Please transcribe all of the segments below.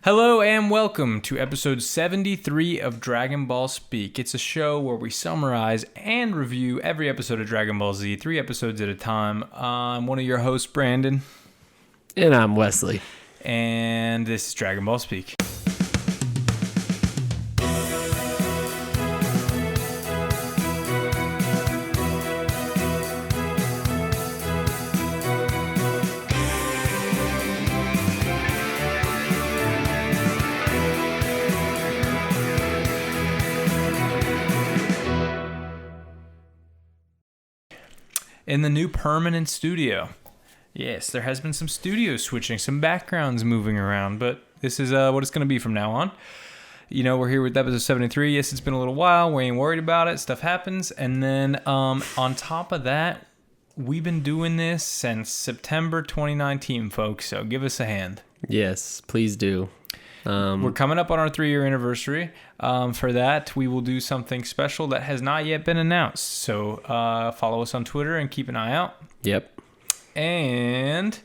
Hello and welcome to episode 73 of Dragon Ball Speak. It's a show where we summarize and review every episode of Dragon Ball Z, 3 episodes at a time. I'm one of your hosts, Brandon. And I'm Wesley. And this is Dragon Ball Speak. In the new permanent studio. Yes, there has been some studio switching, some backgrounds moving around, but this is what it's going to be from now on. You know, we're here with episode 73. Yes, it's been a little while. We ain't worried about it. Stuff happens. And then on top of that, we've been doing this since September 2019, folks, so give us a hand. Yes, please do. We're coming up on our 3-year anniversary. For that, we will do something special that has not yet been announced. So follow us on Twitter and keep an eye out. Yep. And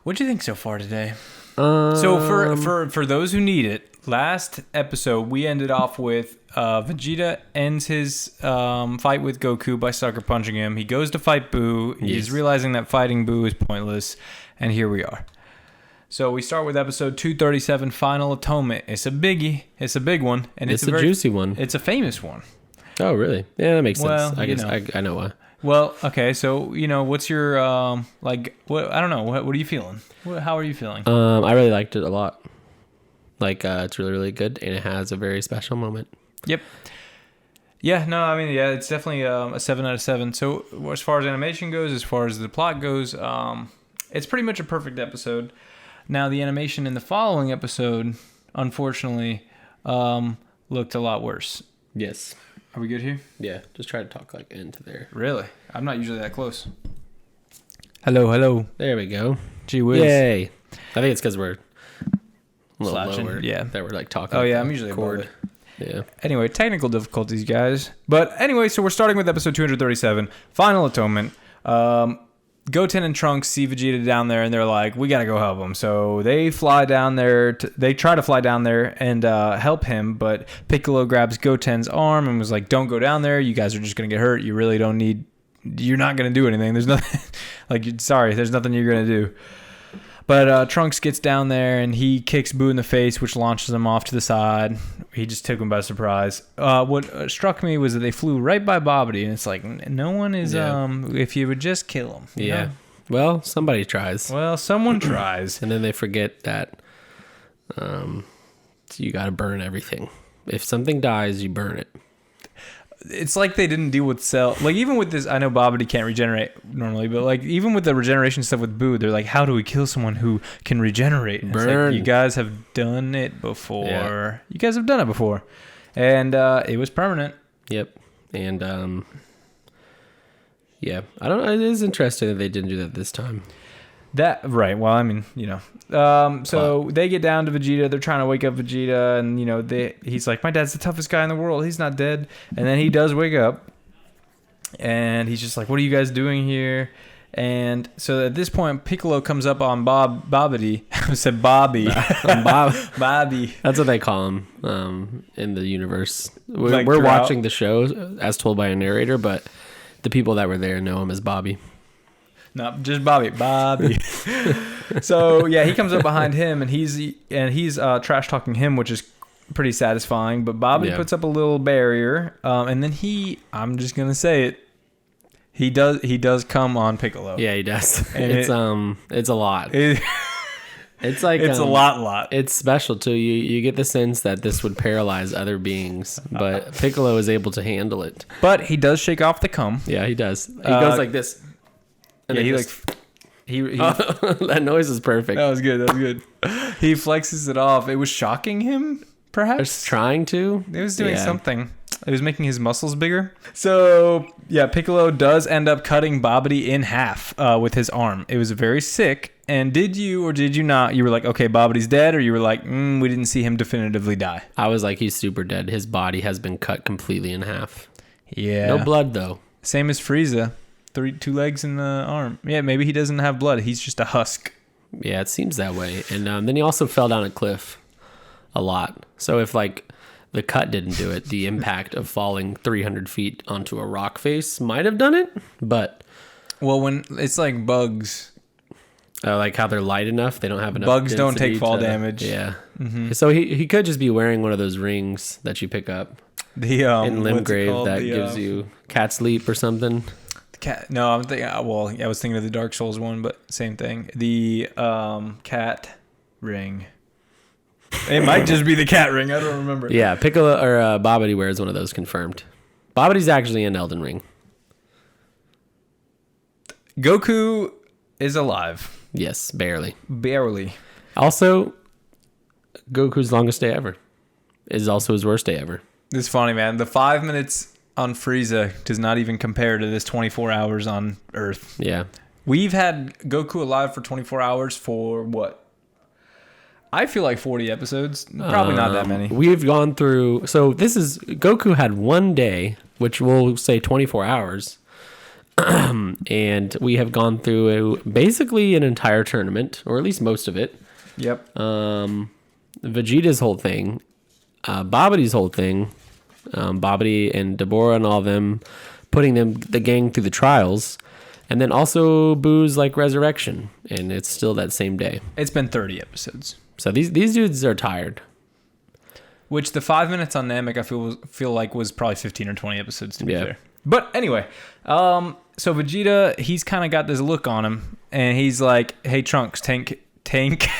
what do you think so far today? So for those who need it, last episode we ended off with Vegeta ends his fight with Goku by sucker punching him. He goes to fight Boo. He's realizing that fighting Boo is pointless, and here we are. So we start with episode 237, Final Atonement. It's a biggie. It's a big one. And it's a very juicy one. It's a famous one. Oh, really? Yeah, that makes sense. Well, I guess I know why. Well, okay. So, you know, what's your, what? I don't know. What are you feeling? How are you feeling? I really liked it a lot. It's really, really good, and it has a very special moment. Yep. Yeah, no, I mean, yeah, it's definitely a 7 out of 7. So as far as animation goes, as far as the plot goes, it's pretty much a perfect episode. Now, the animation in the following episode, unfortunately, looked a lot worse. Yes. Are we good here? Yeah, just try to talk like into there. Really? I'm not usually that close. Hello. There we go. Gee whiz. Yay. I think it's because we're a little Slouching, lower. Yeah. That we're like talking. Oh, yeah, I'm usually above it. Yeah. Anyway, technical difficulties, guys. But anyway, so we're starting with episode 237, Final Atonement. Goten and Trunks see Vegeta down there, and they're like, we got to go help him. So they fly down there. They try to fly down there and help him, but Piccolo grabs Goten's arm and was like, don't go down there. You guys are just going to get hurt. You really don't need... You're not going to do anything. There's nothing... there's nothing you're going to do. But Trunks gets down there, and he kicks Boo in the face, which launches him off to the side. He just took him by surprise. What struck me was that they flew right by Babidi, and it's like, no one is, if you would just kill him. Yeah. Know? Well, somebody tries. Well, someone tries. And then they forget that you got to burn everything. If something dies, you burn it. It's like they didn't deal with Cell. Like, even with this, I know Babidi can't regenerate normally, but like, even with the regeneration stuff with Boo, they're like, how do we kill someone who can regenerate? And burn. It's like, you guys have done it before. Yeah. You guys have done it before. And it was permanent. Yep. And yeah, I don't know. It is interesting that they didn't do that this time. Right. Well, I mean, you know. So they get down to Vegeta. They're trying to wake up Vegeta, and you know, he's like, my dad's the toughest guy in the world. He's not dead. And then he does wake up, and he's just like, what are you guys doing here? And so at this point, Piccolo comes up on Babidi. I said Bobby. Bobby. That's what they call him in the universe. We're watching the show as told by a narrator, but the people that were there know him as Bobby. No, just Bobby. So yeah, he comes up behind him, and he's trash talking him, which is pretty satisfying. But Bobby puts up a little barrier, and then I'm just gonna say it. He does come on Piccolo. Yeah, he does. And it's a lot. It's like it's a lot. It's special too. You get the sense that this would paralyze other beings, but Piccolo is able to handle it. But he does shake off the cum. Yeah, he does. He goes like this. And he that noise is perfect. That was good. He flexes it off. It was shocking him, perhaps. It's trying to. It was doing something. It was making his muscles bigger. So yeah, Piccolo does end up cutting Babidi in half with his arm. It was very sick. And did you or did you not? You were like, okay, Babidi's dead, or you were like, we didn't see him definitively die. I was like, he's super dead. His body has been cut completely in half. Yeah. No blood though. Same as Frieza. 2 legs in the arm. Yeah, maybe he doesn't have blood. He's just a husk. Yeah, it seems that way. And then he also fell down a cliff a lot. So if like the cut didn't do it, the impact of falling 300 feet onto a rock face might have done it. But well, when it's like bugs, like how they're light enough, they don't have enough. Bugs don't take fall damage. Yeah. Mm-hmm. So he could just be wearing one of those rings that you pick up in Limgrave that gives you cat sleep or something. Cat? No, I'm thinking. Well, I was thinking of the Dark Souls one, but same thing. The cat ring. It might just be the cat ring. I don't remember. Yeah, Piccolo or Babidi wears one of those confirmed. Babidi's actually in Elden Ring. Goku is alive. Yes, barely. Barely. Also, Goku's longest day ever is also his worst day ever. It's funny, man. The 5 minutes on Frieza does not even compare to this 24 hours on Earth. Yeah. We've had Goku alive for 24 hours for what? I feel like 40 episodes. Probably not that many. We've gone through... So this is... Goku had one day, which we'll say 24 hours. And we have gone through basically an entire tournament, or at least most of it. Yep. Vegeta's whole thing. Babidi's whole thing. Babidi and Deborah and all them, putting the gang through the trials, and then also Boo's like resurrection, and it's still that same day. It's been 30 episodes. So these dudes are tired. Which the 5 minutes on Namek I feel like was probably 15 or 20 episodes to be fair. But anyway, so Vegeta, he's kind of got this look on him, and he's like, "Hey Trunks, tank, Tanku.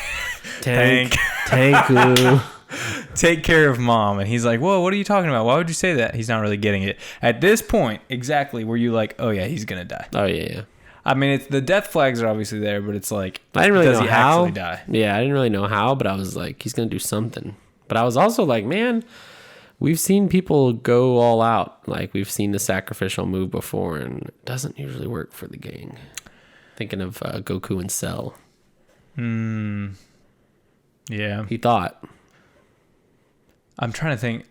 take care of mom." And he's like, "Whoa, what are you talking about? Why would you say that?" He's not really getting it. At this point, exactly, were you like, "Oh yeah, he's gonna die"? Oh yeah. I mean, it's the death flags are obviously there, but it's like, I didn't really does know he how. actually die? Yeah, I didn't really know how, but I was like, he's gonna do something. But I was also like, man, we've seen people go all out. Like we've seen the sacrificial move before, and it doesn't usually work for the gang. Thinking of Goku and Cell. Yeah. He thought. I'm trying to think.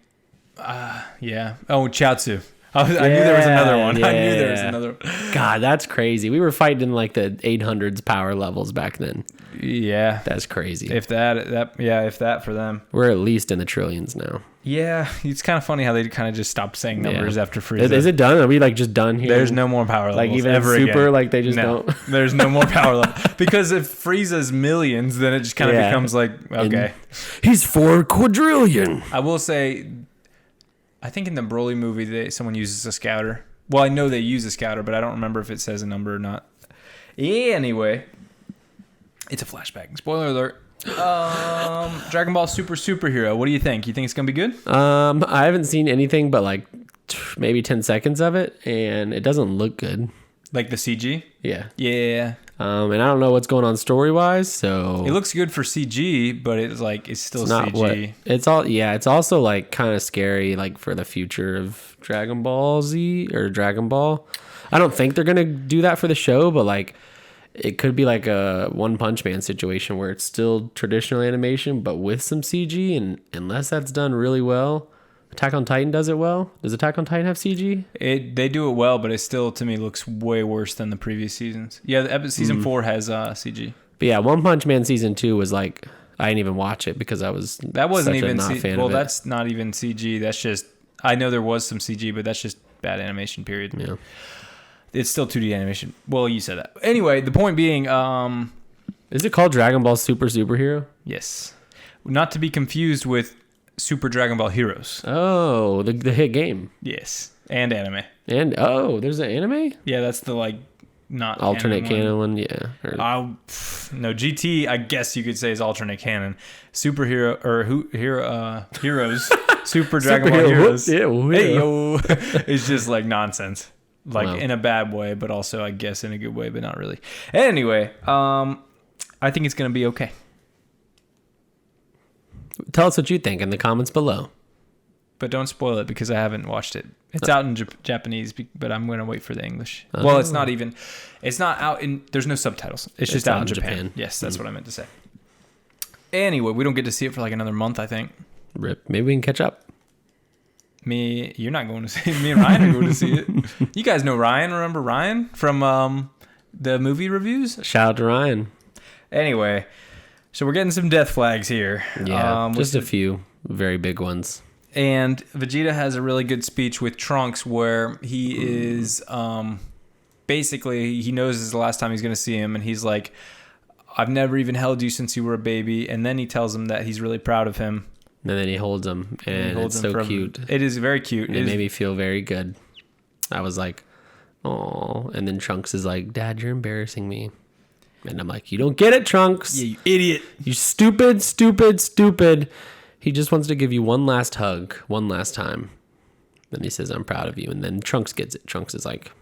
Yeah. Oh, Chiaotzu. I knew there was another one. I knew there was another one. God, that's crazy. We were fighting in like the 800s power levels back then. Yeah. That's crazy. If that for them. We're at least in the trillions now. Yeah. It's kind of funny how they kind of just stopped saying numbers after Frieza. Is it done? Are we like just done here? There's no more power levels. Like even ever super, again. like they just don't. There's no more power levels. Because if Frieza's millions, then it just kind of becomes like, okay. He's 4 quadrillion. I will say, I think in the Broly movie, someone uses a scouter. Well, I know they use a scouter, but I don't remember if it says a number or not. Anyway, it's a flashback. Spoiler alert. Dragon Ball Super Superhero. What do you think? You think it's gonna be good? I haven't seen anything but like maybe 10 seconds of it, and it doesn't look good. Like the CG? Yeah. Yeah. And I don't know what's going on story wise, so it looks good for CG, but it's still not CG. It's also like kind of scary, like for the future of Dragon Ball Z or Dragon Ball. I don't think they're gonna do that for the show, but like it could be like a One Punch Man situation where it's still traditional animation, but with some CG, and unless that's done really well. Attack on Titan does it well. Does Attack on Titan have CG? They do it well, but it still, to me, looks way worse than the previous seasons. Yeah, season 4 has CG. But yeah, One Punch Man season 2 was like, I didn't even watch it because I was that wasn't even not fan well. of it. That's not even CG. That's just I know there was some CG, but that's just bad animation. Period. Yeah, it's still 2D animation. Well, you said that. Anyway, the point being, is it called Dragon Ball Superhero? Yes, not to be confused with Super Dragon Ball Heroes. Oh, the hit game. Yes, and anime. And there's an anime? Yeah, that's the like not alternate canon one. Yeah. No, GT. I guess you could say is alternate canon. Superhero or Heroes. Super Dragon Ball Heroes. Yeah, hey yo, it's just like nonsense. Like in a bad way, but also I guess in a good way, but not really. Anyway, I think it's gonna be okay. Tell us what you think in the comments below. But don't spoil it because I haven't watched it. It's out in Japanese, but I'm going to wait for the English. Well, it's not out in, there's no subtitles. It's just out in Japan. Yes, that's what I meant to say. Anyway, we don't get to see it for like another month, I think. Rip. Maybe we can catch up. You're not going to see it. Me and Ryan are going to see it. You guys know Ryan. Remember Ryan from the movie reviews? Shout out to Ryan. Anyway, so we're getting some death flags here. Yeah, just a few very big ones. And Vegeta has a really good speech with Trunks where he is basically, he knows this is the last time he's going to see him. And he's like, I've never even held you since you were a baby. And then he tells him that he's really proud of him. And then he holds him. And it's so cute. It is very cute. And it made me feel very good. I was like, oh. And then Trunks is like, Dad, you're embarrassing me. And I'm like, you don't get it, Trunks. Yeah, you idiot. You stupid, stupid, stupid. He just wants to give you one last hug, one last time. Then he says, I'm proud of you. And then Trunks gets it. Trunks is like,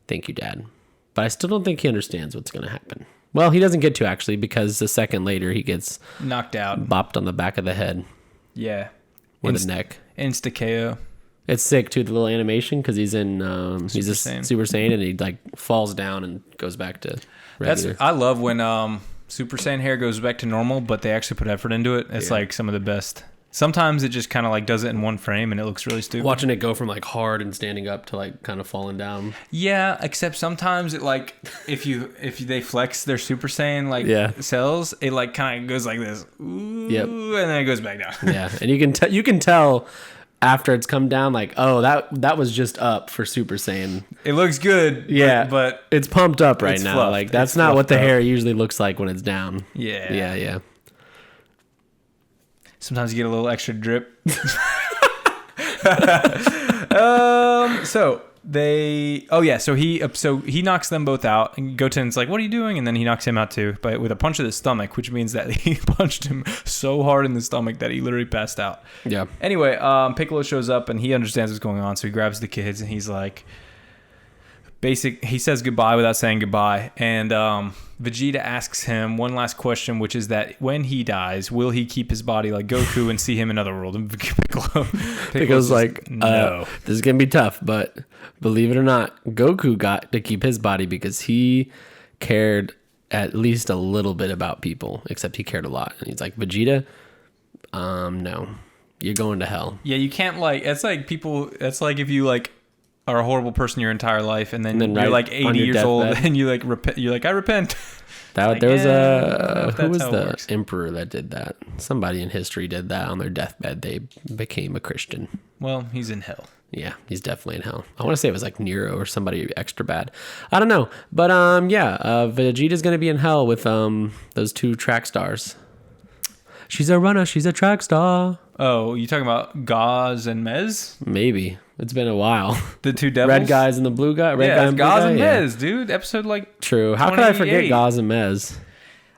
thank you, Dad. But I still don't think he understands what's going to happen. Well, he doesn't get to, actually, because a second later he gets knocked out. Bopped on the back of the head. Yeah. With a neck. Insta-KO. It's sick, too, the little animation, because he's in he's a Super Saiyan, and he like falls down and goes back to regular. I love when Super Saiyan hair goes back to normal, but they actually put effort into it. It's like some of the best. Sometimes it just kind of like does it in one frame and it looks really stupid. Watching it go from like hard and standing up to like kind of falling down. Yeah, except sometimes it like if they flex their Super Saiyan like cells, it like kind of goes like this. Ooh, yep. And then it goes back down. Yeah, and you can tell after it's come down, like, oh, that was just up for Super Saiyan. It looks good. Yeah, but it's pumped up right now. Fluffed. Like that's not what the hair usually looks like when it's down. Yeah. Yeah. Sometimes you get a little extra drip. So he knocks them both out, and Goten's like, "What are you doing?" And then he knocks him out too, but with a punch of the stomach, which means that he punched him so hard in the stomach that he literally passed out. Yeah. Anyway, Piccolo shows up and he understands what's going on, so he grabs the kids and he's like, he says goodbye without saying goodbye, and Vegeta asks him one last question, which is that when he dies, will he keep his body like Goku and see him in Otherworld? And Piccolo's like, no. This is going to be tough, but believe it or not, Goku got to keep his body because he cared at least a little bit about people, except he cared a lot. And he's like, Vegeta, no, you're going to hell. Yeah, you can't it's like if you like are a horrible person your entire life, and then you're like 80 years old and you like repent. You're like, I repent. There was who was the emperor that did that? Somebody in history did that on their deathbed. They became a Christian. Well, he's in hell. Yeah, he's definitely in hell. I want to say it was like Nero or somebody extra bad. I don't know, but Vegeta's gonna be in hell with those two track stars. She's a runner. She's a track star. Oh, you talking about Gaz and Mez? Maybe. It's been a while. The two devils? Red guys and the blue guy? Red guy and blue Gaz guy? and Mez, dude. Episode like True. How could I forget Gaz and Mez?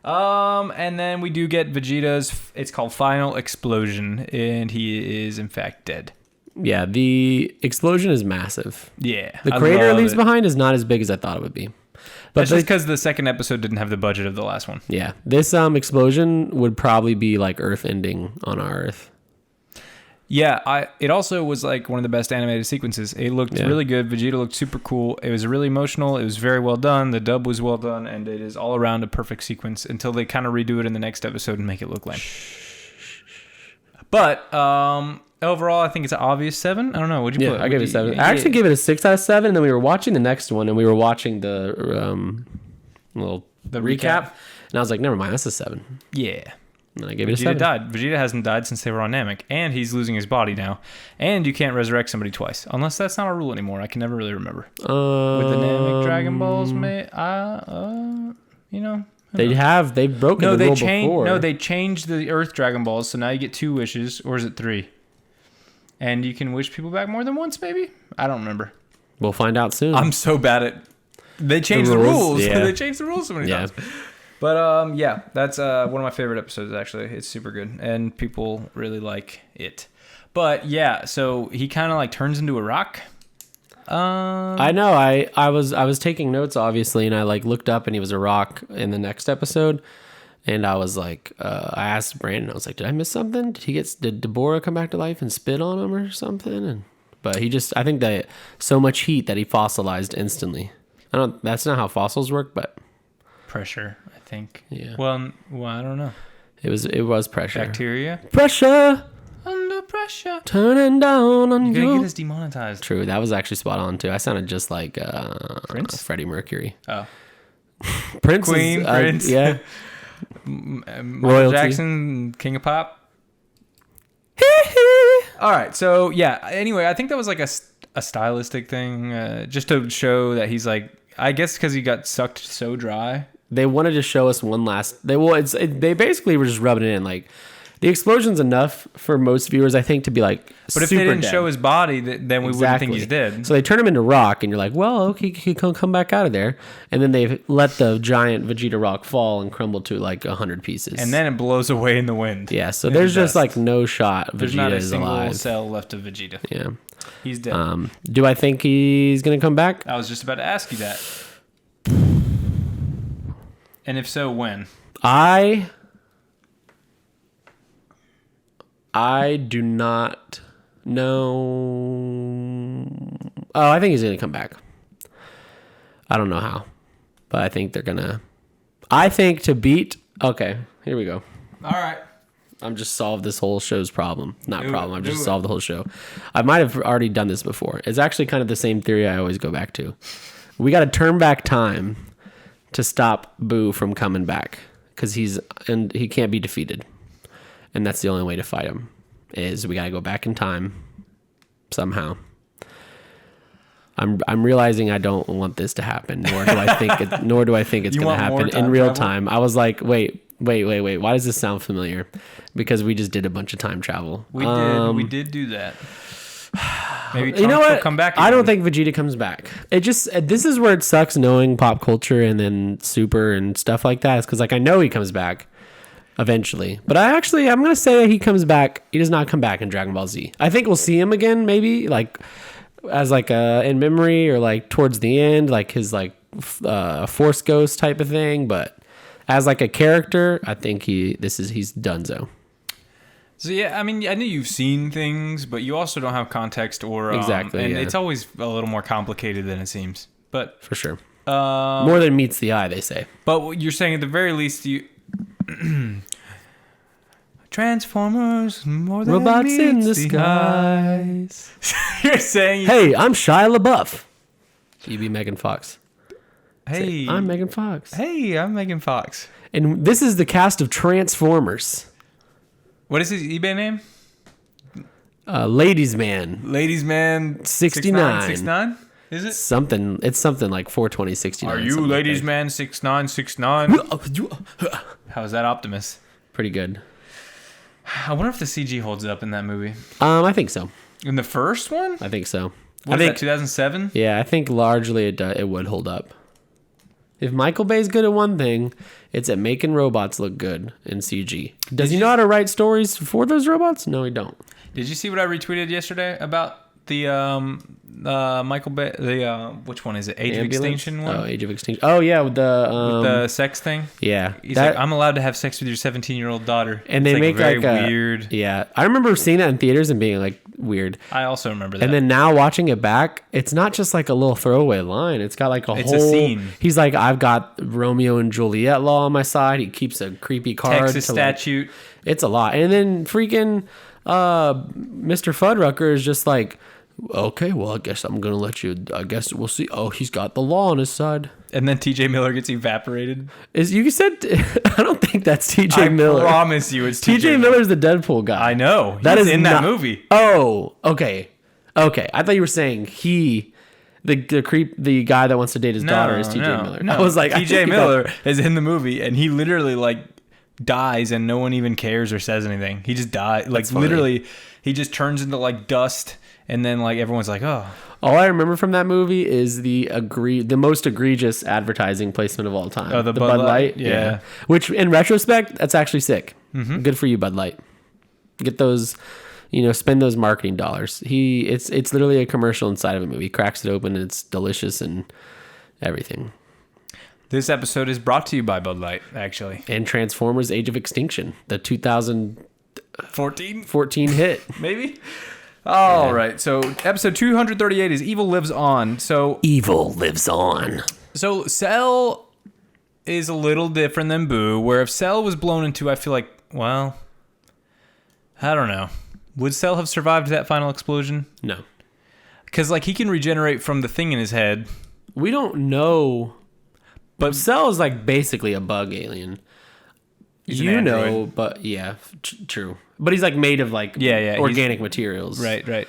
And then we do get Vegeta's, it's called Final Explosion, and he is in fact dead. Yeah, the explosion is massive. Yeah. The crater it leaves behind is not as big as I thought it would be. But that's just because the second episode didn't have the budget of the last one. Yeah. This explosion would probably be like Earth ending on our Earth. Yeah, it also was like one of the best animated sequences. It looked really good. Vegeta looked super cool. It was really emotional. It was very well done. The dub was well done, and it is all around a perfect sequence until they kind of redo it in the next episode and make it look lame. But overall, I think it's an obvious 7. I don't know. What'd you put? I gave it a 7. I actually gave it a 6 out of 7, and then we were watching the next one, and we were watching the recap, and I was like, never mind, that's a 7. Yeah. And I gave it a 7. Vegeta hasn't died since they were on Namek, and he's losing his body now. And you can't resurrect somebody twice, unless that's not a rule anymore. I can never really remember. With the Namek Dragon Balls, they've broken the rule before. No, they changed the Earth Dragon Balls, so now you get 2 wishes, or is it 3? And you can wish people back more than once, maybe? I don't remember. We'll find out soon. I'm so bad at... They changed the rules. Yeah. They changed the rules so many times. But that's one of my favorite episodes, actually. It's super good, and people really like it. But yeah, so he kind of like turns into a rock. I know. I was taking notes, obviously, and I like looked up, and he was a rock in the next episode. And I was like, I asked Brandon, I was like, did I miss something? Did Deborah come back to life and spit on him or something? But I think that so much heat that he fossilized instantly. That's not how fossils work, but pressure, I think. Yeah. Well, I don't know. It was pressure. Bacteria. Pressure. Under pressure. Turning down on you. You're gonna get us demonetized. True. That was actually spot on too. I sounded just like Prince? Freddie Mercury. Oh. Prince Queen, is, Prince. yeah. Michael Royalty. Jackson, King of Pop. All right, so yeah. Anyway, I think that was like a stylistic thing, just to show that he's like. I guess because he got sucked so dry. They wanted to show us one last. They basically were just rubbing it in. Like the explosion's enough for most viewers, I think, to be like. But if they didn't show his body, then we wouldn't think he's dead. So they turn him into rock, and you're like, well, okay, he can come back out of there. And then they let the giant Vegeta rock fall and crumble to like 100 pieces. And then it blows away in the wind. Yeah, so there's just like no shot. There's Vegeta not a is single alive. cell left of Vegeta. Yeah, he's dead. Do I think he's gonna come back? I was just about to ask you that. And if so, when? I do not know. Oh, I think he's gonna come back. I don't know how, but I think they're gonna. I think to beat. Okay, here we go. All right. I'm just solved this whole show's problem. Not Do problem. it, I've do just it. solved the whole show. I might have already done this before. It's actually kind of the same theory I always go back to. We got to turn back time to stop Boo from coming back because he can't be defeated, and that's the only way to fight him. Is we got to go back in time somehow. I'm realizing I don't want this to happen, nor do I think it's You going to want more happen time in real travel? time. I was like, wait. Why does this sound familiar? Because we just did a bunch of time travel. We did do that. Maybe You know Trunks will what? come back. I don't again. think Vegeta comes back. This is where it sucks knowing pop culture and then Super and stuff like that. Is because like I know he comes back eventually, but I'm gonna say he comes back. He does not come back in Dragon Ball Z. I think we'll see him again, maybe like as like in memory or like towards the end, like his like Force Ghost type of thing. But as like a character, I think he's donezo. So yeah, I mean, I know you've seen things, but you also don't have context or Exactly, and yeah. it's always a little more complicated than it seems. But For sure. More than meets the eye, they say. but what you're saying at the very least, you Transformers more than Robots in the meets skies. You're saying, Hey, I'm Shia LaBeouf. You be Megan Fox. hey, Say, I'm Megan Fox. hey, I'm Megan Fox. And this is the cast of Transformers. What is his eBay name? Ladies Man. Ladies Man 69. 69? Is it? It's something like 42069. Are you something like Ladies that. Man 6969? How's that Optimus? Pretty good. I wonder if the CG holds up in that movie. I think so. In the first one? I think so. What was that, 2007? Yeah, I think largely it would hold up. If Michael Bay's good at one thing, it's at making robots look good in CG. Does he know how to write stories for those robots? No, he don't. Did you see what I retweeted yesterday about the Michael Bay? Which one is it? Age of Extinction one? Oh, Age of Extinction. Oh yeah, with the sex thing. yeah. He's like, I'm allowed to have sex with your 17-year-old daughter. and It's they make very like a weird. Yeah, I remember seeing that in theaters and being like weird. I also remember that. And then now watching it back, it's not just like a little throwaway line. It's got like It's whole a scene. He's like, I've got Romeo and Juliet law on my side. He keeps a creepy card. Texas to, like, statute. it's a lot. And then freaking Mr. Fuddrucker is just like, okay, well, I guess I'm gonna let you. I guess we'll see. Oh, he's got the law on his side. And then TJ Miller gets evaporated. Is you said? I don't think that's TJ Miller. I promise you, it's TJ Miller's the Deadpool guy. I know. That He's is in that not- movie. Oh, okay. I thought you were saying the guy that wants to date his daughter is TJ Miller. No. I was like, I TJ think Miller is in the movie, and he literally like dies, and no one even cares or says anything. He just dies. Like funny. literally, he just turns into like dust, and then like everyone's like, oh. All I remember from that movie is the most egregious advertising placement of all time. Oh, the Bud Light? Yeah. Which, in retrospect, that's actually sick. Mm-hmm. Good for you, Bud Light. Get those, spend those marketing dollars. It's literally a commercial inside of a movie. He cracks it open and it's delicious and everything. This episode is brought to you by Bud Light, actually. And Transformers: Age of Extinction, the 2014 14, hit. maybe. All right. So episode 238 is Evil Lives On. So Evil lives on. So Cell is a little different than Boo, where if Cell was blown into, I feel like, well, I don't know. Would Cell have survived that final explosion? No. Because, like, he can regenerate from the thing in his head. We don't know. But Cell is like basically a bug alien. He's an android. But yeah, true. But he's like made of like organic materials. Right. But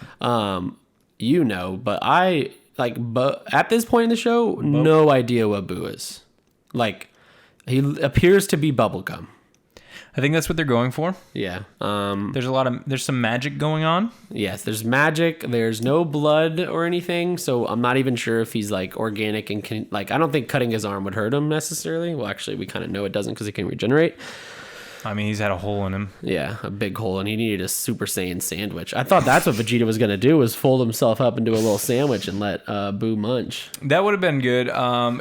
I like, but at this point in the show, no idea what Boo is. Like, he appears to be bubblegum. I think that's what they're going for. Yeah. There's some magic going on. Yes, there's magic. There's no blood or anything, so I'm not even sure if he's like organic and can, like, I don't think cutting his arm would hurt him necessarily. Well, actually, we kind of know it doesn't because he can regenerate. I mean, he's had a hole in him. Yeah, a big hole, and he needed a Super Saiyan sandwich. I thought that's what Vegeta was going to do, was fold himself up into a little sandwich and let Boo munch. That would have been good.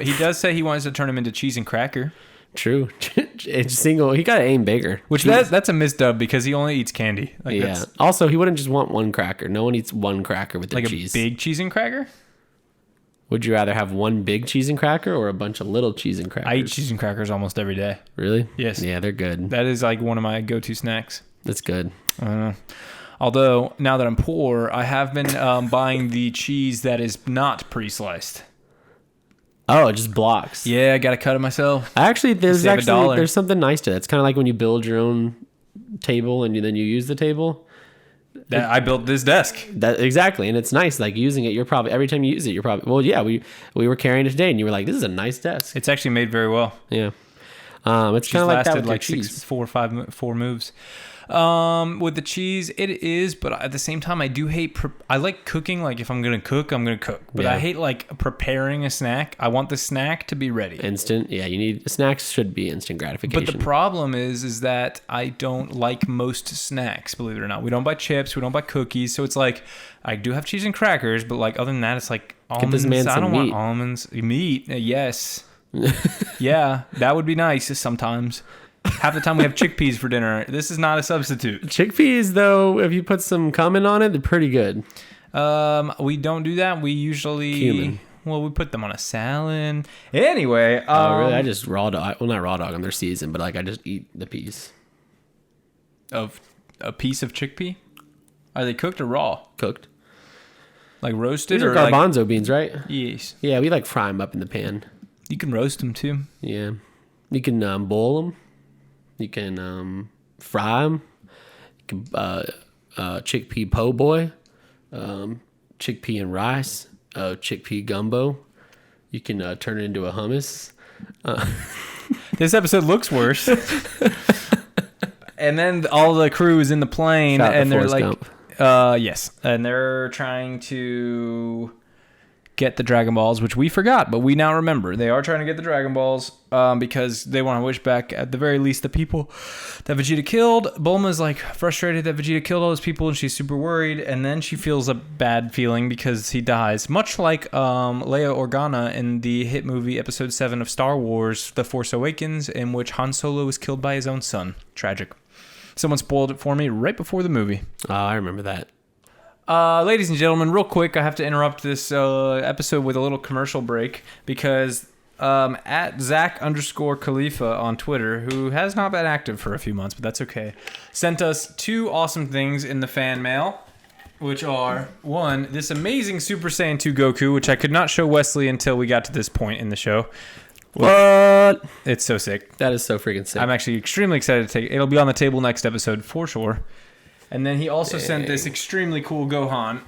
He does say he wants to turn him into cheese and cracker. True. It's single. He got to aim bigger. Which that's a misdub because he only eats candy. Like, yeah. Also, he wouldn't just want one cracker. No one eats one cracker with the cheese. Like a big cheese and cracker? Would you rather have one big cheese and cracker or a bunch of little cheese and crackers? I eat cheese and crackers almost every day. Really? Yes. Yeah, they're good. That is like one of my go-to snacks. That's good. I don't know. Although, now that I'm poor, I have been buying the cheese that is not pre-sliced. Oh, it just blocks. Yeah, I got to cut it myself. Actually, there's something nice to it. It's kind of like when you build your own table and then you use the table. I built this desk. Exactly, and it's nice. Like using it, you're probably every time you use it, you're probably we were carrying it today, and you were like, "This is a nice desk." It's actually made very well. Yeah, it's kind of like that with like cheese. 4 moves. With the cheese, it is, but at the same time, I do hate. I like cooking. Like if I'm gonna cook, I'm gonna cook. But I hate like preparing a snack. I want the snack to be ready. Instant. Yeah, snacks should be instant gratification. But the problem is that I don't like most snacks. Believe it or not, we don't buy chips. We don't buy cookies. So it's like I do have cheese and crackers, but like other than that, it's like almonds. Get this man I don't meat. want almonds. Meat, yes. Yeah, that would be nice sometimes. Half the time we have chickpeas for dinner. This is not a substitute. Chickpeas, though, if you put some cumin on it, they're pretty good. We don't do that. We usually... Cumin. Well, we put them on a salad. Anyway. Really? I just raw dog. Well, not raw dog them. They're seasoned, but like I just eat the piece. Of a piece of chickpea? Are they cooked or raw? Cooked. Like roasted? These are garbanzo beans, right? Yes. Yeah, we like fry them up in the pan. You can roast them too. Yeah. You can boil them. You can fry them. You can chickpea po' boy, chickpea and rice, chickpea gumbo. You can turn it into a hummus. This episode looks worse. And then all the crew is in the plane, and they're like, yes, and they're trying to get the Dragon Balls, which we forgot, but we now remember. They are trying to get the Dragon Balls because they want to wish back, at the very least, the people that Vegeta killed. Bulma's like frustrated that Vegeta killed all those people, and she's super worried. And then she feels a bad feeling because he dies, much like Leia Organa in the hit movie Episode 7 of Star Wars: The Force Awakens, in which Han Solo was killed by his own son. Tragic. Someone spoiled it for me right before the movie. Oh, I remember that. Ladies and gentlemen, real quick, I have to interrupt this episode with a little commercial break because at Zach_Khalifa on Twitter, who has not been active for a few months, but that's okay, sent us 2 awesome things in the fan mail, which are, 1, this amazing Super Saiyan 2 Goku, which I could not show Wesley until we got to this point in the show. What? It's so sick. That is so freaking sick. I'm actually extremely excited to take it. It'll be on the table next episode for sure. And then he also sent this extremely cool Gohan,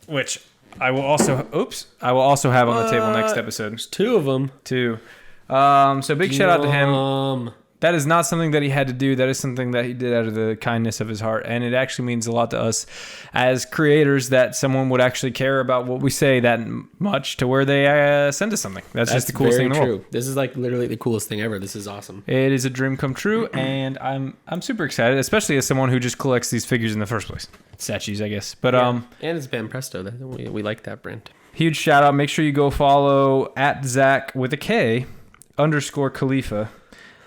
which I will also have on the table next episode. There's 2 of them. 2. So big shout out to him. That is not something that he had to do. That is something that he did out of the kindness of his heart. And it actually means a lot to us as creators that someone would actually care about what we say that much to where they send us something. That's just the coolest thing in the world. This is like literally the coolest thing ever. This is awesome. It is a dream come true. And I'm super excited, especially as someone who just collects these figures in the first place. Statues, I guess. But and it's Ban Presto. We like that brand. Huge shout out. Make sure you go follow at Zach with a K _Khalifa.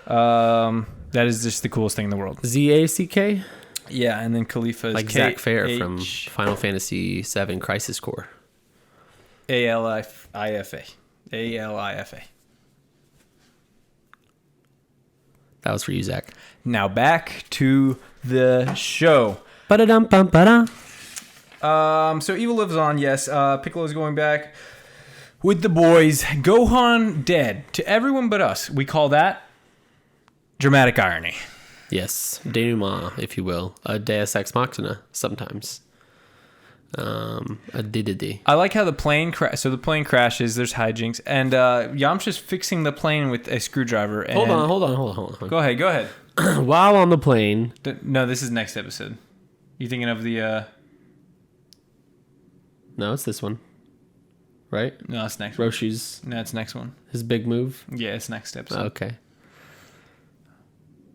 That is just the coolest thing in the world. ZACK? Yeah, and then Khalifa is like Zack Fair from Final Fantasy VII Crisis Core. ALIFA. That was for you, Zach. Now back to the show. Ba-da-dum-bum-ba-da. So Evil lives on, yes. Piccolo's going back. with the boys. Gohan dead to everyone but us. We call that dramatic irony. Yes, denouement, if you will, a Deus Ex Machina sometimes. A diddy. I like how the plane so the plane crashes. There's hijinks, and Yamcha's fixing the plane with a screwdriver. And Hold on. Go ahead. While on the plane. No, this is next episode. You thinking of the? No, it's this one. Right? No, it's next. Roshi's. No, it's next one. His big move. Yeah, it's next episode. Okay.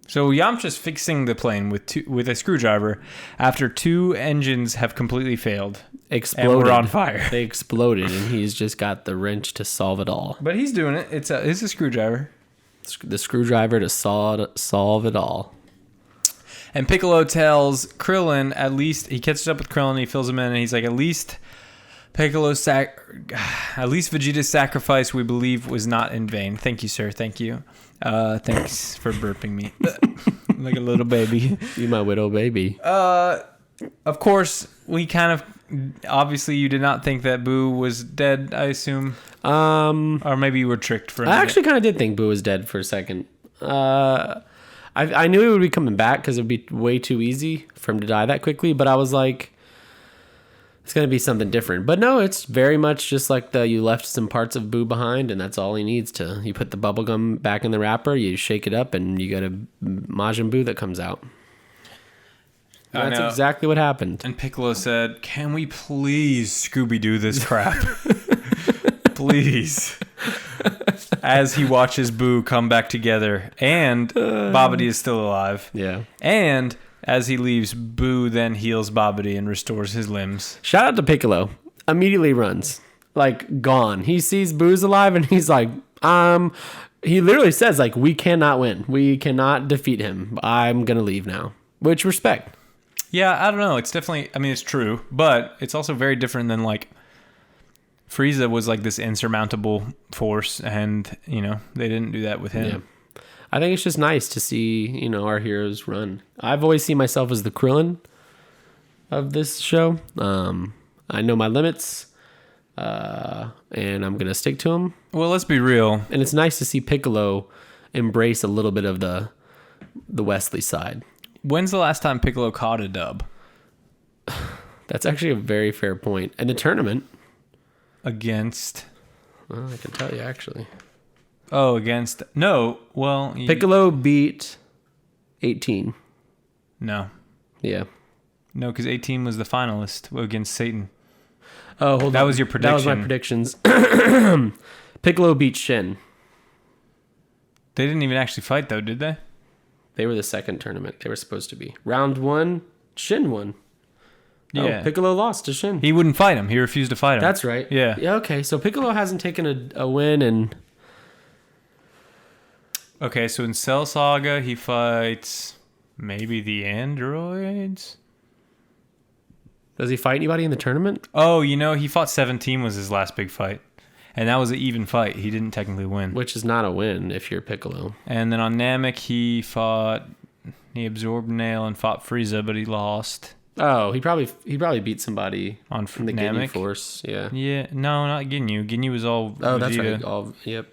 So Yamcha's fixing the plane with a screwdriver after 2 engines have completely failed. Exploded. And we're on fire. They exploded, and he's just got the wrench to solve it all. But he's doing it. It's a screwdriver. The screwdriver to solve it all. And Piccolo tells Krillin, at least he catches up with Krillin, he fills him in, and he's like, at least Vegeta's sacrifice, we believe, was not in vain. Thank you, sir. Thank you. Thanks for burping me like a little baby. You my widow baby. Of course, we kind of obviously you did not think that Boo was dead, I assume. Or maybe you were tricked for a minute. I actually kind of did think Boo was dead for a second. I knew he would be coming back because it would be way too easy for him to die that quickly, but I was like, it's going to be something different. But no, it's very much just like you left some parts of Boo behind, and that's all he needs to. You put the bubblegum back in the wrapper, you shake it up, and you got a Majin Buu that comes out. That's exactly what happened. And Piccolo said, can we please Scooby-Doo this crap? Please. As he watches Boo come back together, and Babidi is still alive. Yeah. And as he leaves, Boo then heals Babidi and restores his limbs. Shout out to Piccolo. Immediately runs. Like, gone. He sees Boo's alive, and he's like, he literally says, like, we cannot win. We cannot defeat him. I'm going to leave now. Which, respect. Yeah, I don't know. It's definitely, I mean, it's true, but it's also very different than, like, Frieza was like this insurmountable force, and, you know, they didn't do that with him. Yeah. I think it's just nice to see, you know, our heroes run. I've always seen myself as the Krillin of this show. I know my limits, and I'm going to stick to them. Well, let's be real. And it's nice to see Piccolo embrace a little bit of the Wesley side. When's the last time Piccolo caught a dub? That's actually a very fair point. And the tournament. Against? Well, I can tell you, actually. Oh, against... No, well... Piccolo beat 18. No. Yeah. No, because 18 was the finalist against Satan. Oh, hold on. That was your prediction. That was my predictions. Piccolo beat Shin. They didn't even actually fight, though, did they? They were the second tournament. They were supposed to be. Round 1, Shin won. Yeah. Oh, Piccolo lost to Shin. He wouldn't fight him. He refused to fight him. That's right. Yeah. Yeah, okay. So Piccolo hasn't taken a win in... Okay, so in Cell Saga, he fights maybe the androids? Does he fight anybody in the tournament? Oh, you know, he fought 17 was his last big fight. And that was an even fight. He didn't technically win. Which is not a win if you're Piccolo. And then on Namek, he absorbed Nail and fought Frieza, but he lost. Oh, he probably beat somebody on from the Namek? Ginyu Force. Yeah. Yeah, no, not Ginyu. Ginyu was all Oh, Vegeta. that's right. All, yep.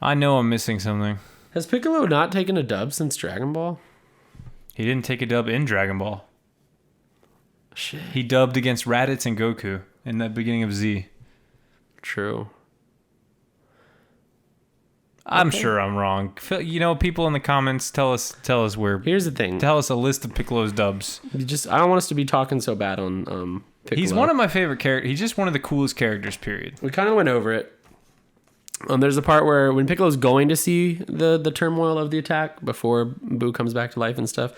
I know I'm missing something. Has Piccolo not taken a dub since Dragon Ball? He didn't take a dub in Dragon Ball. Shit. He dubbed against Raditz and Goku in the beginning of Z. True. I'm sure I'm wrong. You know, people in the comments tell us where. Here's the thing. Tell us a list of Piccolo's dubs. I don't want us to be talking so bad on Piccolo. He's one of my favorite characters. He's just one of the coolest characters, period. We kind of went over it. There's a part where when Piccolo's going to see the turmoil of the attack before Boo comes back to life and stuff,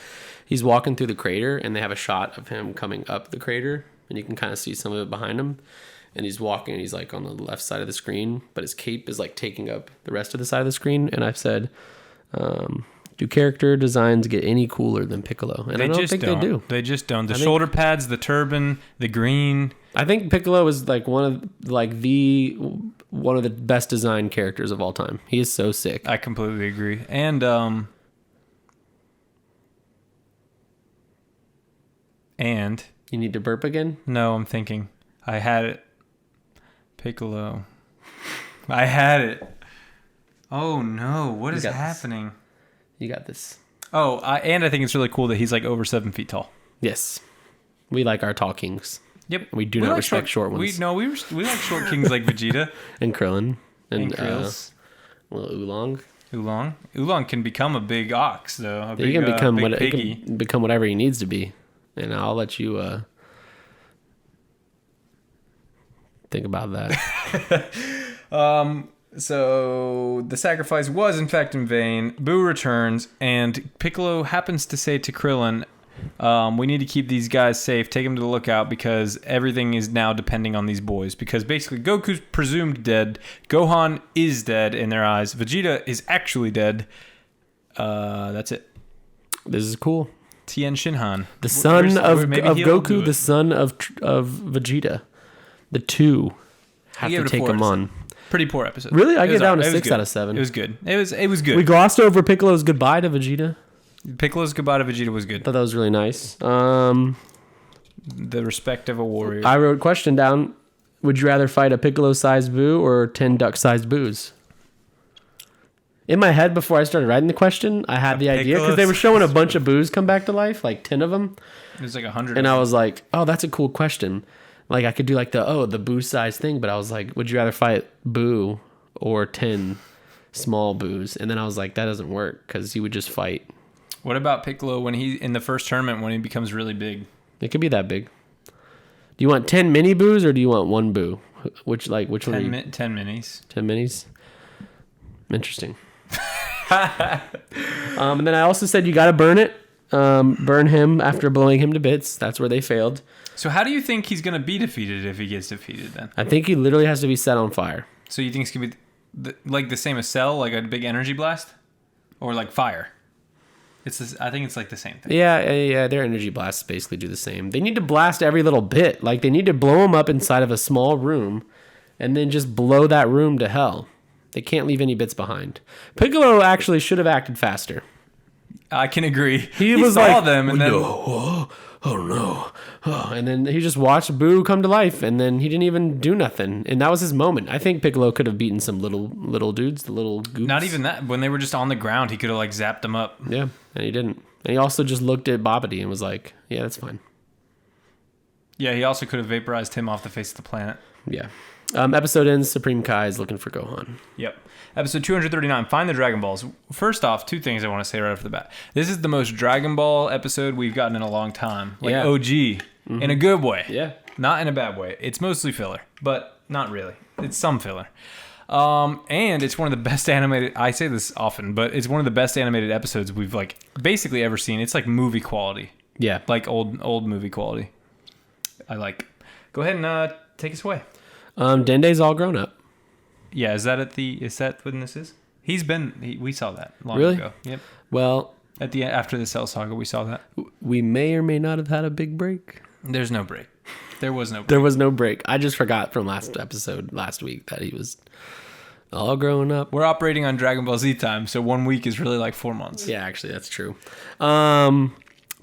he's walking through the crater, and they have a shot of him coming up the crater, and you can kind of see some of it behind him. And he's walking, and he's like on the left side of the screen, but his cape is like taking up the rest of the side of the screen. And I've said, do character designs get any cooler than Piccolo? And I don't think they do. They just don't. The shoulder pads, the turban, the green. I think Piccolo is like one of the best designed characters of all time. He is so sick. I completely agree. And you need to burp again? No, I'm thinking. I had it. Piccolo. I had it. Oh no! What is happening? You got this. Oh, and I think it's really cool that he's like over 7 feet tall. Yes, we like our tall kings. Yep, we do not like respect short ones. We like short kings like Vegeta and Krillin and Krills. Little Oolong. Oolong can become a big ox though. He can become he can become whatever he needs to be, and I'll let you think about that. So the sacrifice was in fact in vain. Boo returns, and Piccolo happens to say to Krillin, we need to keep these guys safe. Take them to the lookout because everything is now depending on these boys. Because basically Goku's presumed dead. Gohan is dead in their eyes. Vegeta is actually dead. That's it. This is cool. Tien Shinhan. The son of Goku, the son of Vegeta. The two have to take him on. Pretty poor episode. Really? I get down to 6 out of 7. It was good. It was good. We glossed over Piccolo's goodbye to Vegeta. Piccolo's goodbye to Vegeta was good. Thought that was really nice. The respect of a warrior. I wrote a question down. Would you rather fight a Piccolo-sized Boo or 10 duck-sized Boos? In my head, before I started writing the question, I had the idea because they were showing a bunch of Boos come back to life, like 10 of them. There's like 100. And I was like, oh, that's a cool question. Like I could do like the Boo size thing, but I was like, would you rather fight Boo or 10 small Boos? And then I was like, that doesn't work because you would just fight. What about Piccolo when he in the first tournament when he becomes really big? It could be that big. Do you want 10 mini Boos or do you want one Boo? Which one? 10 minis. 10 minis. Interesting. And then I also said you got to burn it. Burn him after blowing him to bits. That's where they failed. So how do you think he's going to be defeated if he gets defeated then? I think he literally has to be set on fire. So you think it's going to be like the same as Cell, like a big energy blast? Or like fire? I think it's like the same thing. Yeah, their energy blasts basically do the same. They need to blast every little bit. Like they need to blow him up inside of a small room and then just blow that room to hell. They can't leave any bits behind. Piccolo actually should have acted faster. I can agree. He was saw like, them and then oh no. And then he just watched Boo come to life and then he didn't even do nothing. And that was his moment. I think Piccolo could have beaten some little dudes, the little goops. Not even that. When they were just on the ground, he could have like zapped them up. Yeah, and he didn't. And he also just looked at Babidi and was like, yeah, that's fine. Yeah, he also could have vaporized him off the face of the planet. Yeah. Episode ends, Supreme Kai is looking for Gohan. Yep. Episode 239, Find the Dragon Balls. First off, 2 things I want to say right off the bat. This is the most Dragon Ball episode we've gotten in a long time. Like OG. In a good way. Yeah. Not in a bad way. It's mostly filler, but not really. It's some filler. And it's one of the best animated, I say this often, but it's one of the best animated episodes we've like basically ever seen. It's like movie quality. Yeah. Like old movie quality. I like. Go ahead and take us away. Dende's all grown up. Yeah, is that when this is? We saw that long really? ago. Yep. Well, after the Cell Saga, we saw that. We may or may not have had a big break. There's no break. There was no break. There was no break. I just forgot from last week that he was all grown up. We're operating on Dragon Ball Z time, so 1 week is really like 4 months. Yeah, actually, that's true.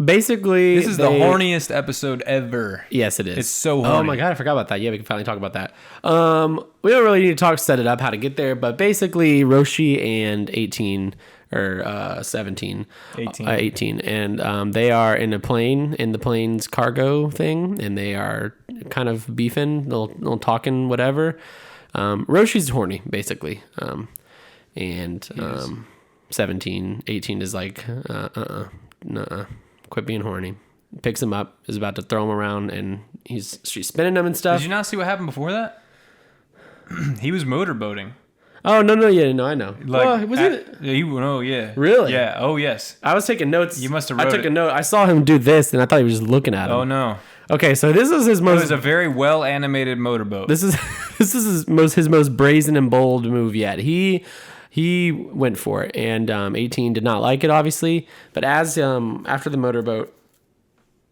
Basically, this is the horniest episode ever. Yes, it is. It's so horny. Oh my god, I forgot about that. Yeah, we can finally talk about that. We don't really need to set it up, how to get there, but basically, Roshi and 18 or 17, 18, and they are in a plane in the plane's cargo thing, and they are kind of beefing, little talking, whatever. Roshi's horny, basically, and 17, 18 is like, nuh-uh. Quit being horny. Picks him up, is about to throw him around, and she's spinning him and stuff. Did you not see what happened before that? He was motorboating. Oh no, I know. Like, was it? Yeah. Really? Yeah. Oh yes. I was taking notes. You must have. I took a note. I saw him do this, and I thought he was just looking at him. Oh no. Okay, so this is his most. It was a very well animated motorboat. This is his most brazen and bold move yet. He went for it, and 18 did not like it, obviously. But as after the motorboat,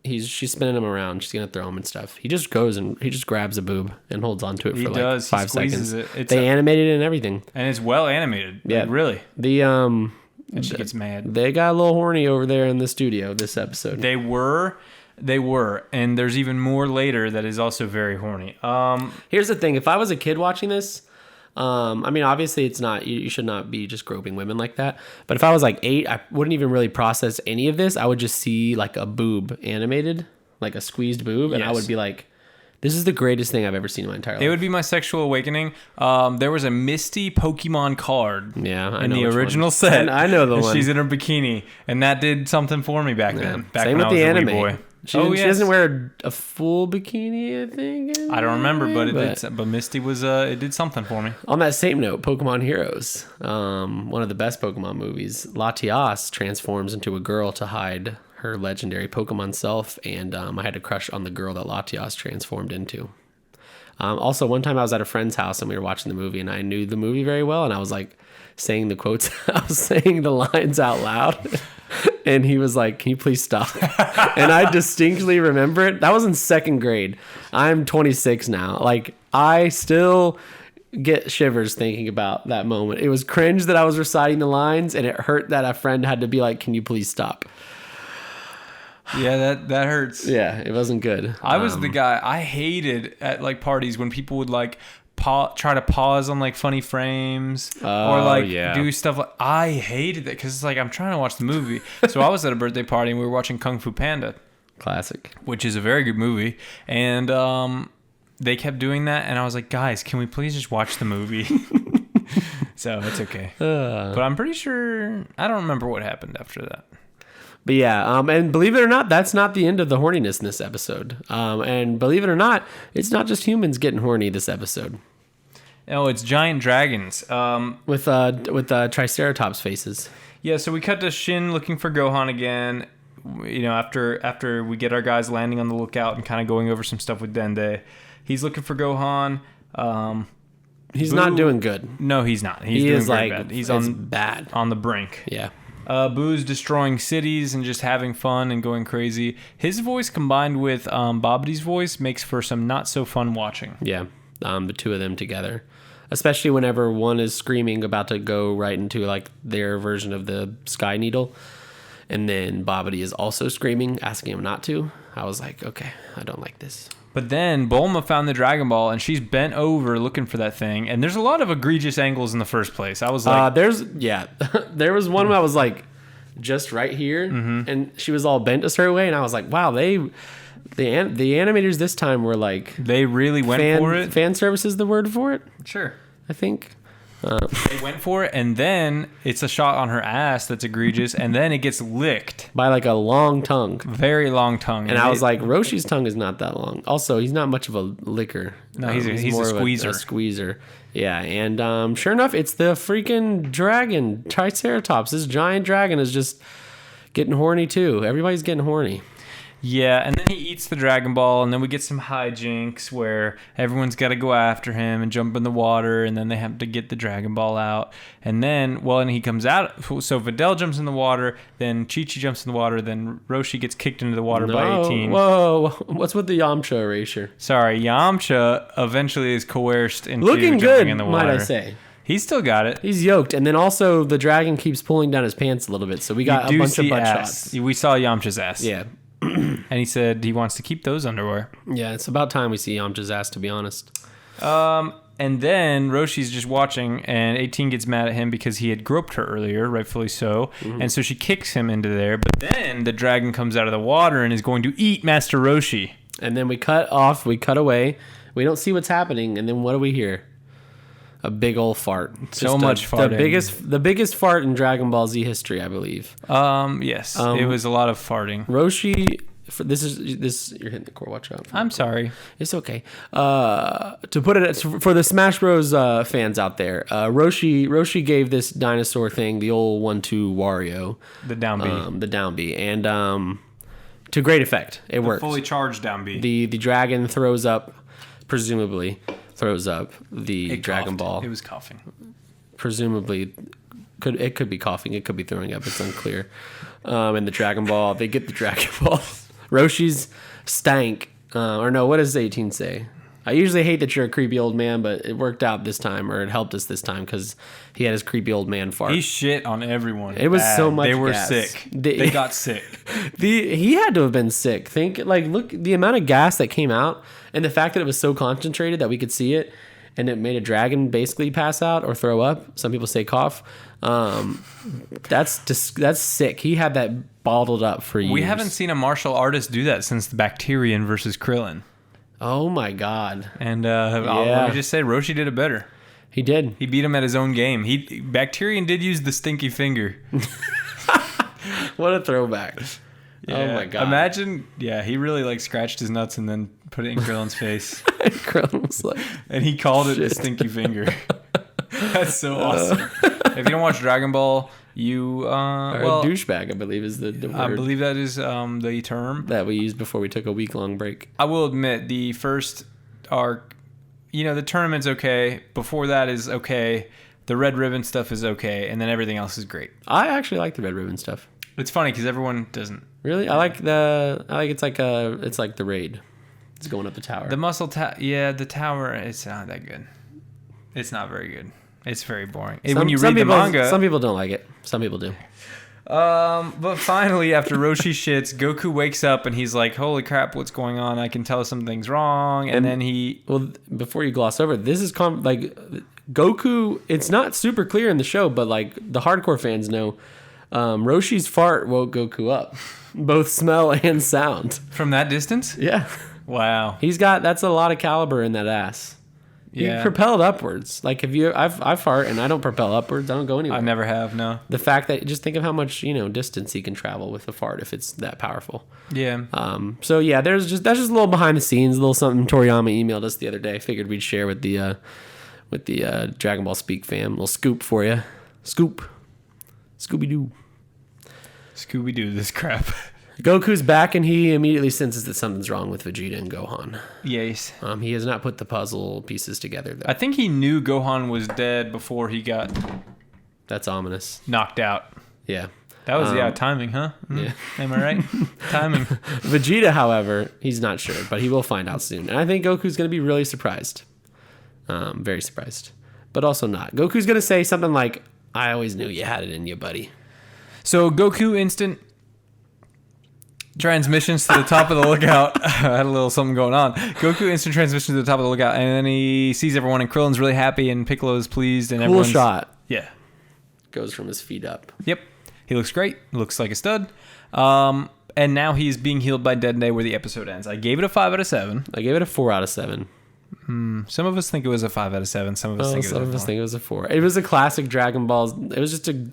she's spinning him around. She's gonna throw him and stuff. He just goes and he just grabs a boob and holds onto it for like 5 seconds. They animated it and everything, and it's well animated. Yeah, like, really. And she gets mad. They got a little horny over there in the studio this episode. They were. They were, and there's even more later that is also very horny. Here's the thing: if I was a kid watching this, I mean, obviously it's not. You should not be just groping women like that. But if I was like 8, I wouldn't even really process any of this. I would just see like a boob animated, like a squeezed boob, and I would be like, "This is the greatest thing I've ever seen in my entire life." It would be my sexual awakening. There was a Misty Pokemon card. Yeah, I in know the which original one. set. I know the one. She's in her bikini, and that did something for me back then. Back Same when with I was the a wee anime. boy. She doesn't wear a full bikini, I think. I don't remember, but Misty was it did something for me. On that same note, Pokemon Heroes, one of the best Pokemon movies. Latias transforms into a girl to hide her legendary Pokemon self, and I had a crush on the girl that Latias transformed into. Also, one time I was at a friend's house and we were watching the movie, and I knew the movie very well, and I was like saying the quotes, I was saying the lines out loud. And he was like, "Can you please stop?" And I distinctly remember it. That was in 2nd grade. I'm 26 now. Like, I still get shivers thinking about that moment. It was cringe that I was reciting the lines, and it hurt that a friend had to be like, "Can you please stop?" Yeah, that hurts. Yeah, it wasn't good. I was the guy I hated at like parties when people would like try to pause on like funny frames or like do stuff like I hated that because it's like I'm trying to watch the movie. So I was at a birthday party and we were watching Kung Fu Panda, classic, which is a very good movie, and they kept doing that, and I was like, guys, can we please just watch the movie? So it's okay, but I'm pretty sure I don't remember what happened after that. But yeah, and believe it or not, that's not the end of the horniness in this episode. And believe it or not, it's not just humans getting horny this episode. Oh, it's giant dragons. With Triceratops faces. Yeah, so we cut to Shin looking for Gohan again. You know, after we get our guys landing on the lookout and kind of going over some stuff with Dende. He's looking for Gohan. He's not doing good. No, he's not. He's doing very bad. He's bad. On the brink. Yeah. Boo's destroying cities and just having fun and going crazy. His voice combined with Bobity's voice makes for some not so fun watching. Yeah, the two of them together. Especially whenever one is screaming about to go right into like their version of the Sky Needle. And then Bobbity is also screaming, asking him not to. I was like, okay, I don't like this. But then Bulma found the Dragon Ball and she's bent over looking for that thing. And there's a lot of egregious angles in the first place. I was like, there was one where I was like, just right here, and she was all bent a certain way, and I was like, wow, the animators this time were like, they really went for it. Fan service is the word for it. Sure, I think. They went for it, and then it's a shot on her ass that's egregious, and then it gets licked by like a long tongue, very long tongue. And I was like, Roshi's tongue is not that long. Also, he's not much of a licker. No, he's more a squeezer. A squeezer. Yeah, and sure enough, it's the freaking dragon, Triceratops. This giant dragon is just getting horny too. Everybody's getting horny. Yeah, and then he eats the Dragon Ball, and then we get some hijinks where everyone's got to go after him and jump in the water, and then they have to get the Dragon Ball out. And then, and he comes out. So Videl jumps in the water, then Chi-Chi jumps in the water, then Roshi gets kicked into the water by 18. Whoa, what's with the Yamcha erasure? Sorry, Yamcha eventually is coerced into looking jumping good, in the water. Might I say. He's still got it. He's yoked. And then also the dragon keeps pulling down his pants a little bit, so we got a bunch of butt shots. We saw Yamcha's ass. Yeah. And he said he wants to keep those underwear. Yeah, it's about time we see Yamcha's ass, to be honest. And then Roshi's just watching, and 18 gets mad at him because he had groped her earlier, rightfully so. Mm-hmm. And so she kicks him into there. But then the dragon comes out of the water and is going to eat Master Roshi. And then we cut away. We don't see what's happening. And then what do we hear? A big old fart. So much farting. The biggest fart in Dragon Ball Z history, I believe. Yes. It was a lot of farting. Roshi, this you're hitting the core. Watch out. I'm sorry. It's okay. To put it for the Smash Bros. Fans out there, Roshi gave this dinosaur thing the old 1-2 Wario. The down B. The down B, and to great effect. It worked. Fully charged down B. The dragon presumably throws up the Dragon Ball. It was coughing. Presumably, it could be coughing. It could be throwing up. It's unclear. And the Dragon Ball, they get the Dragon Ball. Roshi's stank, or no, what does 18 say? I usually hate that you're a creepy old man, but it worked out this time, or it helped us this time because he had his creepy old man fart. He shit on everyone. It was so much. They were gas. sick. They got sick. He had to have been sick. Look the amount of gas that came out, and the fact that it was so concentrated that we could see it, and it made a dragon basically pass out or throw up. Some people say cough. That's sick. He had that bottled up for years. We haven't seen a martial artist do that since the Bacterian versus Krillin. Oh my god! And let me just say, Roshi did it better. He did. He beat him at his own game. Bacterian did use the stinky finger. What a throwback! Yeah. Oh my god! Imagine, he really like scratched his nuts and then put it in Krillin's face. Krillin was like, and he called it the stinky finger. That's so awesome. If you don't watch Dragon Ball, you a douchebag, I believe, is the word. I believe that is the term that we used before we took a week-long break. I will admit the first arc, the tournament's okay. Before that is okay. The Red Ribbon stuff is okay, and then everything else is great. I actually like the Red Ribbon stuff. It's funny because everyone doesn't. Really, it's like the raid. It's going up the tower. The muscle the tower. It's not that good. It's not very good. It's very boring. When you read the manga, some people don't like it. Some people do. But finally, after Roshi shits, Goku wakes up and he's like, "Holy crap, what's going on? I can tell something's wrong." And then before you gloss over, this is Goku. It's not super clear in the show, but like the hardcore fans know, Roshi's fart woke Goku up, both smell and sound. From that distance? Yeah. Wow. That's a lot of caliber in that ass. Yeah. You propelled upwards. Like I fart and I don't propel upwards. I don't go anywhere. I never have, no. The fact that just think of how much, distance he can travel with a fart if it's that powerful. Yeah. So yeah, that's just a little behind the scenes, a little something Toriyama emailed us the other day. Figured we'd share with the Dragon Ball Speak fam. A little scoop for you. Scoop. Scooby-Doo. Scooby-Doo this crap. Goku's back and he immediately senses that something's wrong with Vegeta and Gohan. Yes. He has not put the puzzle pieces together, though. I think he knew Gohan was dead before he got... That's ominous. Knocked out. Yeah. That was, timing, huh? Yeah. Am I right? Timing. Vegeta, however, he's not sure, but he will find out soon. And I think Goku's going to be really surprised. Very surprised. But also not. Goku's going to say something like, "I always knew you had it in you, buddy." So Goku instant transmissions to the top of the lookout. I had a little something going on. Goku instant transmissions to the top of the lookout, and then he sees everyone, and Krillin's really happy, and Piccolo's pleased, and everyone's... Cool shot. Yeah. Goes from his feet up. Yep. He looks great. Looks like a stud. And now he's being healed by Dead Day where the episode ends. I gave it a 5 out of 7. I gave it a 4 out of 7. Some of us think it was a 5 out of 7. Some of us think it was a 4. It was a classic Dragon Ball. It was just you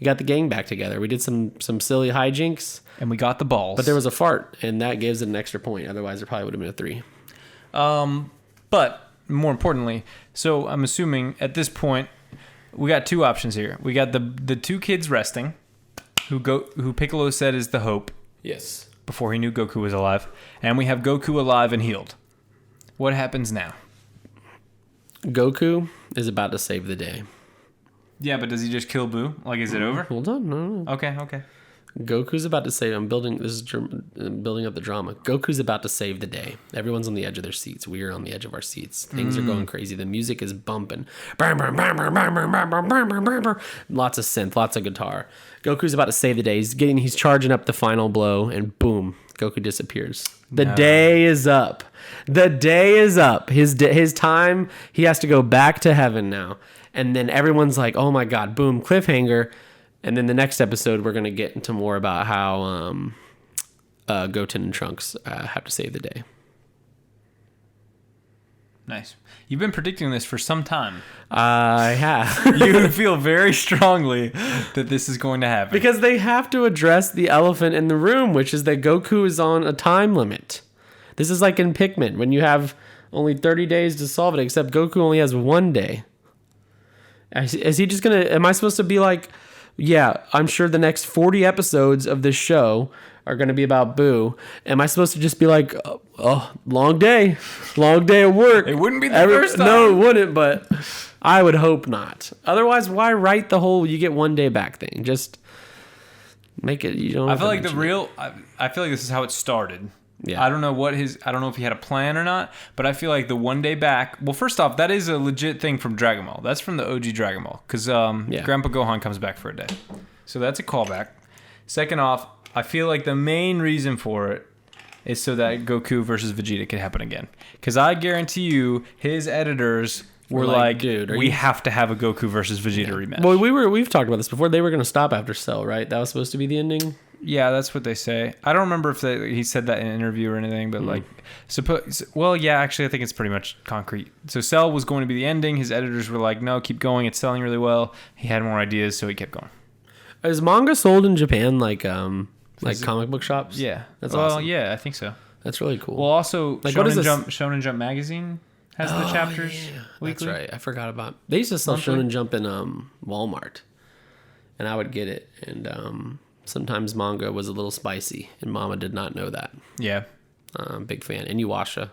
got the gang back together. We did some silly hijinks. And we got the balls. But there was a fart, and that gives it an extra point. Otherwise, it probably would have been a 3. But more importantly, so I'm assuming at this point, we got two options here. We got the two kids resting, who Piccolo said is the hope. Yes. Before he knew Goku was alive. And we have Goku alive and healed. What happens now? Goku is about to save the day. Yeah, but does he just kill Boo? Like, is it over? Hold on. No. Okay. Goku's about to save... I'm building up the drama. Goku's about to save the day. Everyone's on the edge of their seats. We're on the edge of our seats. Things are going crazy. The music is bumping. Lots of synth, lots of guitar. Goku's about to save the day. He's charging up the final blow, and boom, Goku disappears. The day is up. The day is up. His time, he has to go back to heaven now. And then everyone's like, oh my God, boom, cliffhanger. And then the next episode, we're going to get into more about how Goten and Trunks have to save the day. Nice. You've been predicting this for some time. I have. You feel very strongly that this is going to happen. Because they have to address the elephant in the room, which is that Goku is on a time limit. This is like in Pikmin, when you have only 30 days to solve it, except Goku only has 1 day. Is he just going to... Am I supposed to be like... Yeah, I'm sure the next 40 episodes of this show are going to be about Boo. Am I supposed to just be like, oh, long day of work? It wouldn't be the first time. No, it wouldn't, but I would hope not. Otherwise, why write the whole you get 1 day back thing? Just make it, you don't I feel like I feel like this is how it started. Yeah. I don't know if he had a plan or not, but I feel like the one day back. Well, first off, that is a legit thing from Dragon Ball. That's from the OG Dragon Ball, because Grandpa Gohan comes back for a day, so that's a callback. Second off, I feel like the main reason for it is so that Goku versus Vegeta could happen again, because I guarantee you, his editors were like, dude, we have to have a Goku versus Vegeta rematch. Well, we've talked about this before. They were going to stop after Cell, right? That was supposed to be the ending. Yeah, that's what they say. I don't remember if he said that in an interview or anything, but actually, I think it's pretty much concrete. So Cell was going to be the ending. His editors were like, no, keep going. It's selling really well. He had more ideas, so he kept going. Is manga sold in Japan like comic book shops? Yeah. That's awesome. Yeah, I think so. That's really cool. Well, also, like, Shonen Jump magazine has the chapters weekly. That's right. I forgot about. They used to sell Shonen Jump in Walmart, and I would get it. And sometimes manga was a little spicy, and Mama did not know that. Yeah. Big fan. Inuyasha.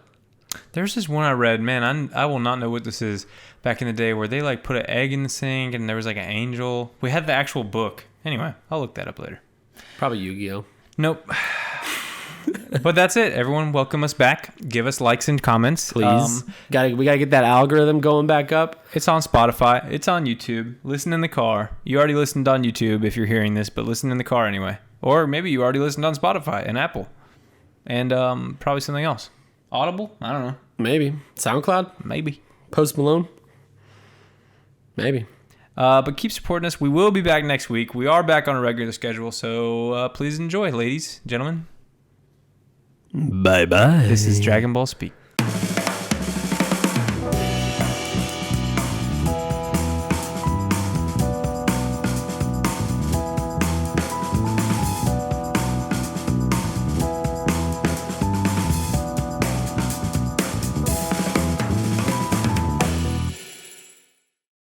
There's this one I read, man, I will not know what this is, back in the day, where they like put an egg in the sink and there was like an angel. We had the actual book. Anyway, I'll look that up later. Probably Yu-Gi-Oh. Nope. But that's it. Everyone, welcome us back. Give us likes and comments. Please. We gotta get that algorithm going back up. It's on Spotify. It's on YouTube. Listen in the car. You already listened on YouTube if you're hearing this, but listen in the car anyway. Or maybe you already listened on Spotify and Apple. And probably something else. Audible? I don't know. Maybe. SoundCloud? Maybe. Post Malone? Maybe. But keep supporting us. We will be back next week. We are back on a regular schedule, so please enjoy, ladies, gentlemen. Bye-bye. This is Dragon Ball Speak.